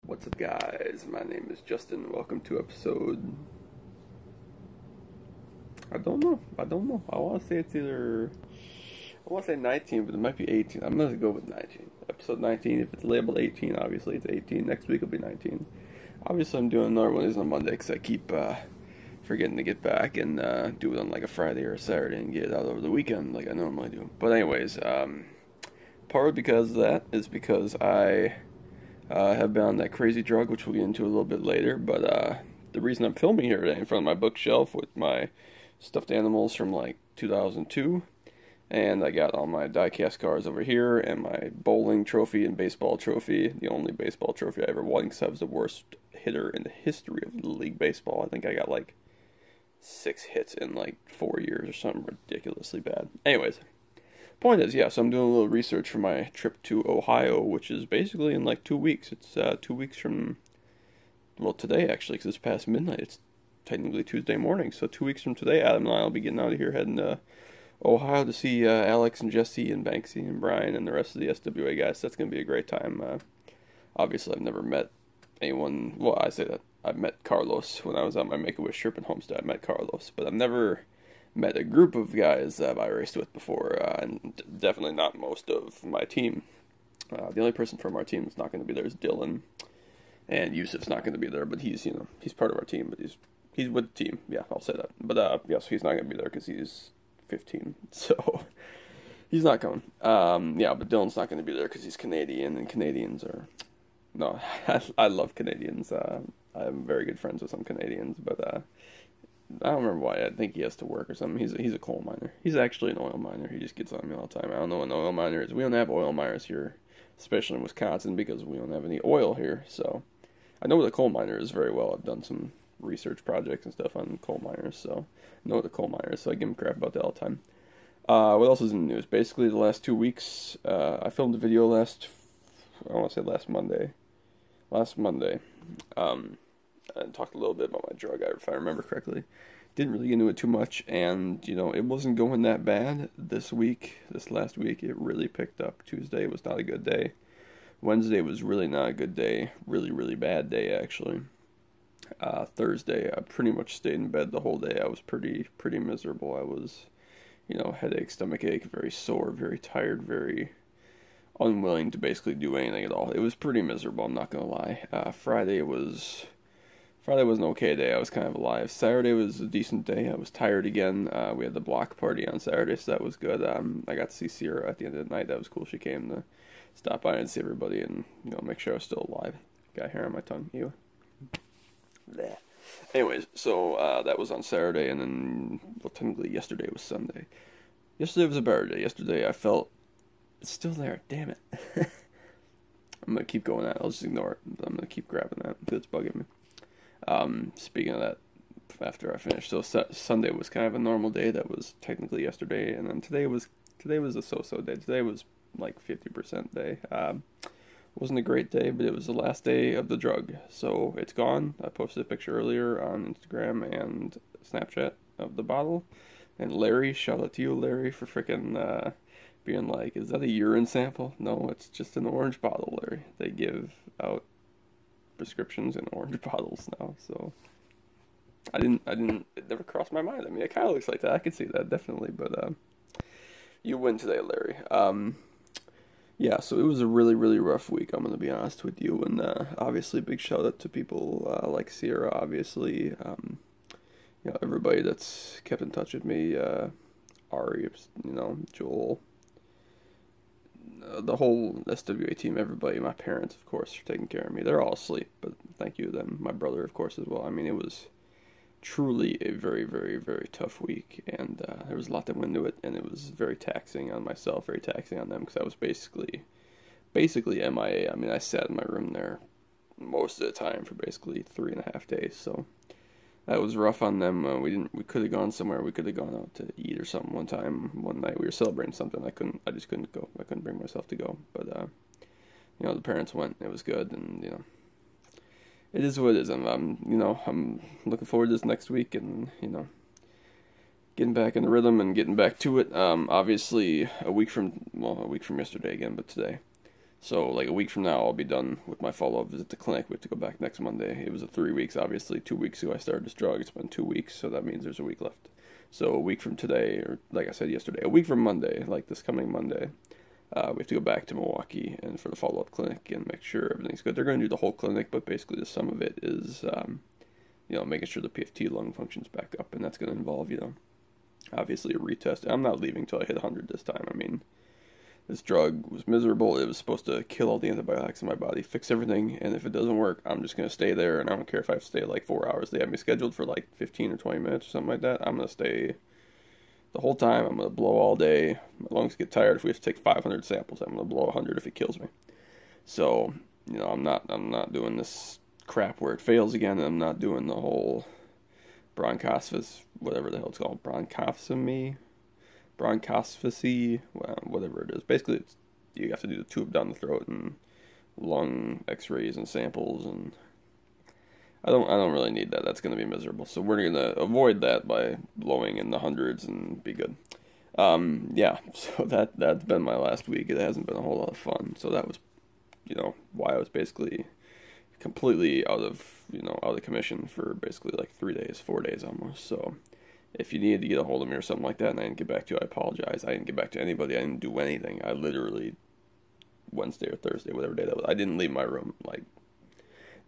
What's up, guys? My name is Justin. Welcome to episode... I don't know. I want to say it's either... I want to say 19, but it might be 18. I'm going to go with 19. Episode 19. If it's labeled 18, obviously it's 18. Next week will be 19. Obviously, I'm doing another one of these on Monday because I keep forgetting to get back and do it on like a Friday or a Saturday and get it out over the weekend like I normally do. But anyways, part because of that is because I... have been on that crazy drug, which we'll get into a little bit later, but the reason I'm filming here today in front of my bookshelf with my stuffed animals from like 2002, and I got all my die-cast cars over here, and my bowling trophy and baseball trophy, the only baseball trophy I ever won because I was the worst hitter in the history of Little League Baseball. I think I got like 6 hits in like 4 years or something ridiculously bad. Anyways. Point is, yeah, so I'm doing a little research for my trip to Ohio, which is basically in like 2 weeks. It's 2 weeks from, well, today actually, because it's past midnight. It's technically Tuesday morning, so 2 weeks from today, Adam and I will be getting out of here, heading to Ohio to see Alex and Jesse and Banksy and Brian and the rest of the SWA guys. That's going to be a great time. Obviously, I've never met anyone, well, I say that. I've met Carlos when I was on my Make-A-Wish trip in Homestead. I met Carlos, but I've never... met a group of guys that I raced with before, and definitely not most of my team. The only person from our team that's not going to be there is Dylan, and Yusuf's not going to be there, but he's part of our team, but he's with the team. Yeah, I'll say that. But yeah, so he's not going to be there because he's 15, so he's not coming. Yeah, but Dylan's not going to be there because he's Canadian, and Canadians are no. I love Canadians. I'm very good friends with some Canadians, but I don't remember why. I think he has to work or something. He's a coal miner. He's actually an oil miner. He just gets on me all the time. I don't know what an oil miner is. We don't have oil miners here, especially in Wisconsin, because we don't have any oil here. So I know what a coal miner is very well. I've done some research projects and stuff on coal miners, so I know what a coal miner is. So I give him crap about that all the time. What else is in the news? Basically, the last 2 weeks, I filmed a video I want to say last Monday. And talked a little bit about my drug, if I remember correctly. Didn't really get into it too much, and, it wasn't going that bad this last week. It really picked up. Tuesday was not a good day. Wednesday was really not a good day. Really, really bad day, actually. Thursday, I pretty much stayed in bed the whole day. I was pretty miserable. I was, headache, stomach ache, very sore, very tired, very unwilling to basically do anything at all. It was pretty miserable, I'm not gonna lie. Friday was an okay day. I was kind of alive. Saturday was a decent day. I was tired again. We had the block party on Saturday, so that was good. I got to see Sierra at the end of the night. That was cool. She came to stop by and see everybody and, make sure I was still alive. Got hair on my tongue. Ew. Bleh. Anyways, so that was on Saturday, and then, well, technically yesterday was Sunday. Yesterday was a better day. Yesterday I felt... It's still there. Damn it. I'm going to keep going at it. I'll just ignore it. I'm going to keep grabbing that because it's bugging me. Speaking of that, after I finished, so Sunday was kind of a normal day. That was technically yesterday, and then today was a so-so day. Today was like 50% day. Wasn't a great day, but it was the last day of the drug, so it's gone. I posted a picture earlier on Instagram and Snapchat of the bottle, and Larry, shout out to you, Larry, for freaking being like, is that a urine sample? No, it's just an orange bottle, Larry. They give out prescriptions in orange bottles now, so it never crossed my mind. I mean, it kind of looks like that. I could see that, definitely, but you win today, Larry. Yeah, so it was a really, really rough week, I'm going to be honest with you, and obviously big shout out to people like Sierra, obviously, everybody that's kept in touch with me, Ari, Joel, the whole SWA team, everybody, my parents, of course, for taking care of me. They're all asleep, but thank you to them. My brother, of course, as well. I mean, it was truly a very, very, very tough week, and there was a lot that went into it, and it was very taxing on myself, very taxing on them, because I was basically MIA. I mean, I sat in my room there most of the time for basically 3.5 days, so that was rough on them. We could have gone somewhere. We could have gone out to eat or something one night. We were celebrating something. I just couldn't go. I couldn't bring myself to go. But, the parents went. It was good. And, it is what it is. I'm looking forward to this next week and, getting back in the rhythm and getting back to it. Obviously, a week from yesterday again, but today. So like a week from now, I'll be done with my follow-up visit to clinic. We have to go back next Monday. It was 3 weeks, obviously. 2 weeks ago I started this drug. It's been 2 weeks, so that means there's a week left. So a week from today, or like I said yesterday, a week from Monday, like this coming Monday, we have to go back to Milwaukee and for the follow-up clinic and make sure everything's good. They're going to do the whole clinic, but basically the sum of it is, making sure the PFT lung functions back up, and that's going to involve, obviously a retest. I'm not leaving till I hit 100 this time. I mean, this drug was miserable. It was supposed to kill all the antibiotics in my body, fix everything, and if it doesn't work, I'm just going to stay there, and I don't care if I have to stay like 4 hours. They have me scheduled for like 15 or 20 minutes or something like that. I'm going to stay the whole time. I'm going to blow all day. My lungs get tired. If we have to take 500 samples, I'm going to blow 100 if it kills me. So, I'm not doing this crap where it fails again. I'm not doing the whole bronchospasm, whatever the hell it's called, bronchospasy, whatever it is. Basically, you have to do the tube down the throat and lung X-rays and samples, and I don't really need that. That's going to be miserable. So we're going to avoid that by blowing in the hundreds and be good. So that's been my last week. It hasn't been a whole lot of fun. So that was, why I was basically completely out of commission for basically like 3 days, 4 days almost. So if you needed to get a hold of me or something like that and I didn't get back to you, I apologize. I didn't get back to anybody. I didn't do anything. I literally, Wednesday or Thursday, whatever day that was, I didn't leave my room. Like,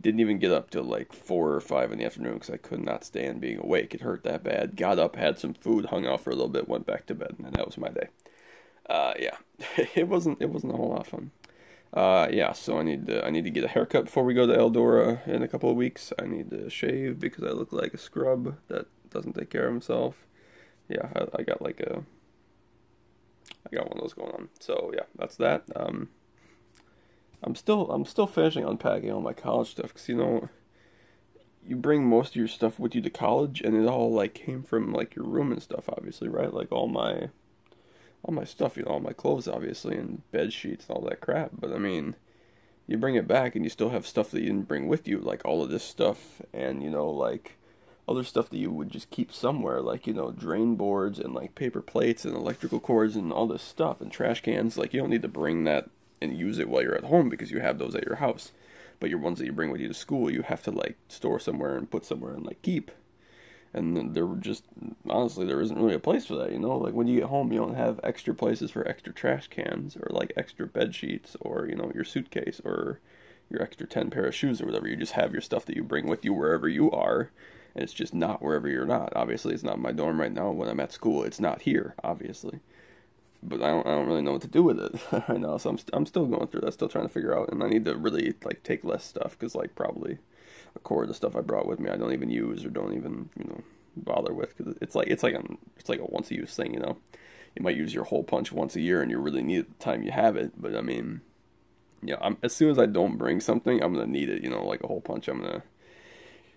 didn't even get up till like 4 or 5 in the afternoon because I could not stand being awake. It hurt that bad. Got up, had some food, hung out for a little bit, went back to bed, and that was my day. It wasn't a whole lot of fun. So I need to get a haircut before we go to Eldora in a couple of weeks. I need to shave because I look like a scrub that doesn't take care of himself. Yeah, I got one of those going on. So yeah, that's that. I'm still finishing unpacking all my college stuff because you bring most of your stuff with you to college, and it all like came from like your room and stuff, obviously, right? Like all my stuff, all my clothes, obviously, and bed sheets and all that crap. But I mean, you bring it back and you still have stuff that you didn't bring with you, like all of this stuff, and like other stuff that you would just keep somewhere, like drain boards and like paper plates and electrical cords and all this stuff and trash cans. Like you don't need to bring that and use it while you're at home because you have those at your house. But your ones that you bring with you to school, you have to like store somewhere and put somewhere and like keep. And honestly, there isn't really a place for that, Like, when you get home, you don't have extra places for extra trash cans, or, like, extra bed sheets, or, your suitcase, or your extra 10 pair of shoes, or whatever. You just have your stuff that you bring with you wherever you are, and it's just not wherever you're not. Obviously, it's not in my dorm right now. When I'm at school, it's not here, obviously. But I don't really know what to do with it right now, so I'm still going through that, still trying to figure out, and I need to really, like, take less stuff, because, like, probably a core of the stuff I brought with me I don't even use or don't even bother with, because it's like a once a use thing. You might use your hole punch once a year and you really need it the time you have it, but I mean, as soon as I don't bring something, I'm gonna need it. Like a hole punch, I'm gonna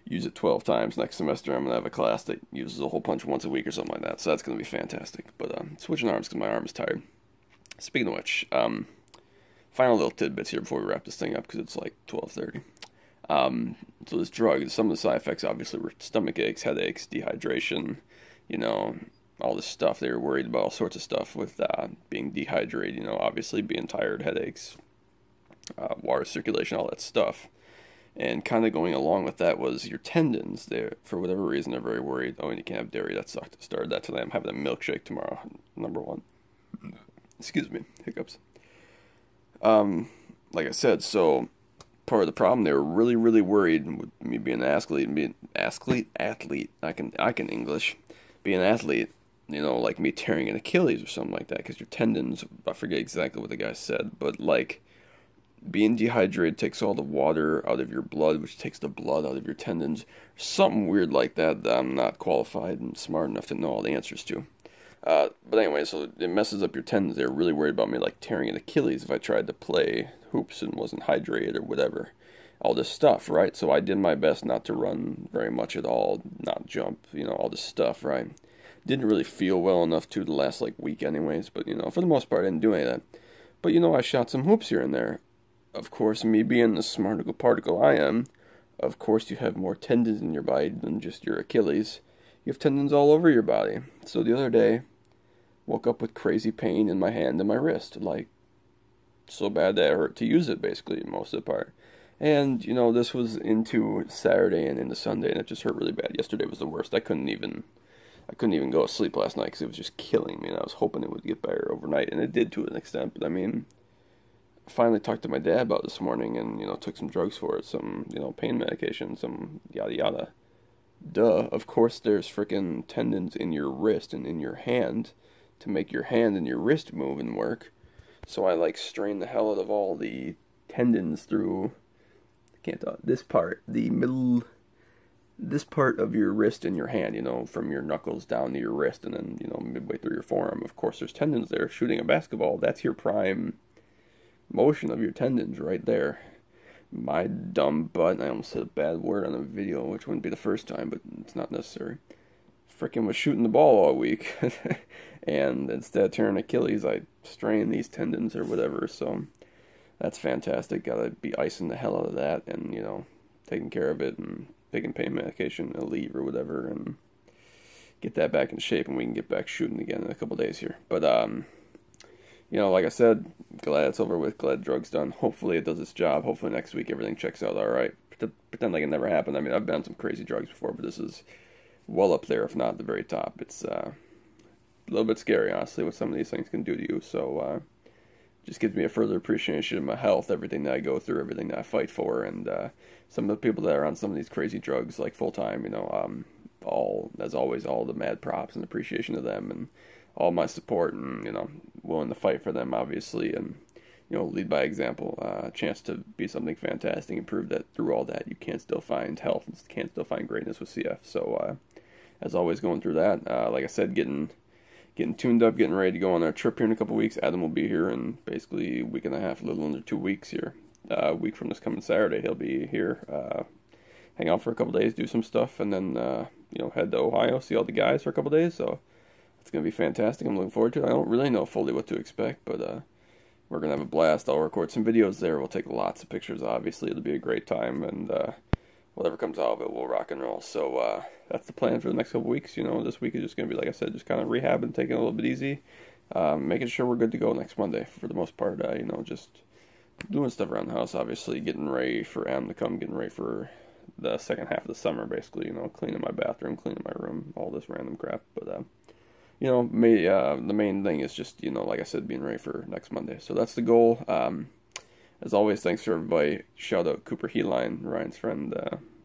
use it 12 times next semester. I'm gonna have a class that uses a hole punch once a week or something like that, so that's gonna be fantastic. But switching arms because my arm is tired. Speaking of which, final little tidbits here before we wrap this thing up because it's like 12:30. So this drug, some of the side effects obviously were stomach aches, headaches, dehydration, all this stuff. They were worried about all sorts of stuff with being dehydrated, obviously being tired, headaches, water circulation, all that stuff. And kind of going along with that was your tendons. For whatever reason, they're very worried. Oh, and you can't have dairy. That sucked. Started that today. I'm having a milkshake tomorrow, number one. Excuse me, hiccups. Like I said, so part of the problem, they were really, really worried with me being an athlete and being athlete. I can English, being an athlete. Like me tearing an Achilles or something like that, because your tendons. I forget exactly what the guy said, but like being dehydrated takes all the water out of your blood, which takes the blood out of your tendons. Something weird like that I'm not qualified and smart enough to know all the answers to. But anyway, so it messes up your tendons. They were really worried about me like tearing an Achilles if I tried to play hoops and wasn't hydrated or whatever. All this stuff, right? So I did my best not to run very much at all, not jump, all this stuff, right? Didn't really feel well enough to the last like week anyways, but for the most part I didn't do any of that. But I shot some hoops here and there. Of course, me being the smarticle particle I am, of course you have more tendons in your body than just your Achilles. You have tendons all over your body. So the other day, woke up with crazy pain in my hand and my wrist. Like, so bad that it hurt to use it basically most of the part. And this was into Saturday and into Sunday, and it just hurt really bad. Yesterday was the worst. I couldn't even go to sleep last night because it was just killing me, and I was hoping it would get better overnight, and it did to an extent. But I mean, I finally talked to my dad about it this morning, and took some drugs for it, some pain medication, some yada yada. Duh, of course there's freaking tendons in your wrist and in your hand to make your hand and your wrist move and work. So I strained the hell out of all the tendons through, I can't talk, this part, the middle, this part of your wrist and your hand, from your knuckles down to your wrist and then, midway through your forearm. Of course there's tendons there. Shooting a basketball, that's your prime motion of your tendons right there. My dumb butt, I almost said a bad word on a video, which wouldn't be the first time, but it's not necessary. Frickin' was shooting the ball all week, and instead of tearing Achilles, I strained these tendons or whatever, so that's fantastic. Gotta be icing the hell out of that, and, taking care of it, and taking pain medication, Aleve or whatever, and get that back in shape, and we can get back shooting again in a couple days here. But, like I said, glad it's over with, glad drug's done. Hopefully it does its job. Hopefully next week everything checks out alright. Pretend like it never happened. I mean, I've been on some crazy drugs before, but this is well up there, if not at the very top. It's a little bit scary, honestly, what some of these things can do to you. So, just gives me a further appreciation of my health, everything that I go through, everything that I fight for, and some of the people that are on some of these crazy drugs, like full-time, as always, all the mad props and appreciation to them, and all my support, and willing to fight for them, obviously, and lead by example. A chance to be something fantastic and prove that through all that you can still find health and can still find greatness with CF. So as always, going through that, like I said, getting tuned up, getting ready to go on our trip here in a couple weeks. Adam will be here in basically a week and a half, a little under 2 weeks here. A week from this coming Saturday, he'll be here, hang out for a couple days, do some stuff, and then head to Ohio, see all the guys for a couple days. So it's going to be fantastic. I'm looking forward to it. I don't really know fully what to expect, but we're going to have a blast. I'll record some videos there. We'll take lots of pictures, obviously. It'll be a great time, and whatever comes out of it, we'll rock and roll. So that's the plan for the next couple weeks. This week is just going to be, like I said, just kind of rehabbing, taking it a little bit easy, making sure we're good to go next Monday for the most part. Just doing stuff around the house, obviously, getting ready for Am to come, getting ready for the second half of the summer, basically, cleaning my bathroom, cleaning my room, all this random crap, but the main thing is just, like I said, being ready for next Monday. So that's the goal. As always, thanks to everybody. Shout out Cooper Heline, Ryan's friend,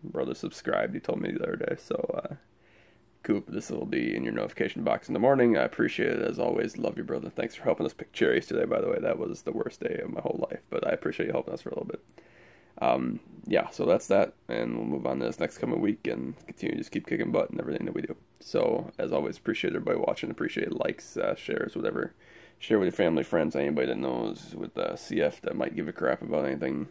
brother subscribed. He told me the other day. So, Coop, this will be in your notification box in the morning. I appreciate it, as always. Love you, brother. Thanks for helping us pick cherries today, by the way. That was the worst day of my whole life, but I appreciate you helping us for a little bit. Yeah, so that's that, and we'll move on to this next coming week and continue to just keep kicking butt and everything that we do. So, as always, appreciate everybody watching, appreciate likes, shares, whatever. Share with your family, friends, anybody that knows with CF that might give a crap about anything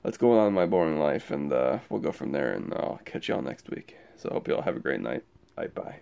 that's going on in my boring life, and we'll go from there, and I'll catch y'all next week. So, I hope y'all have a great night. Bye.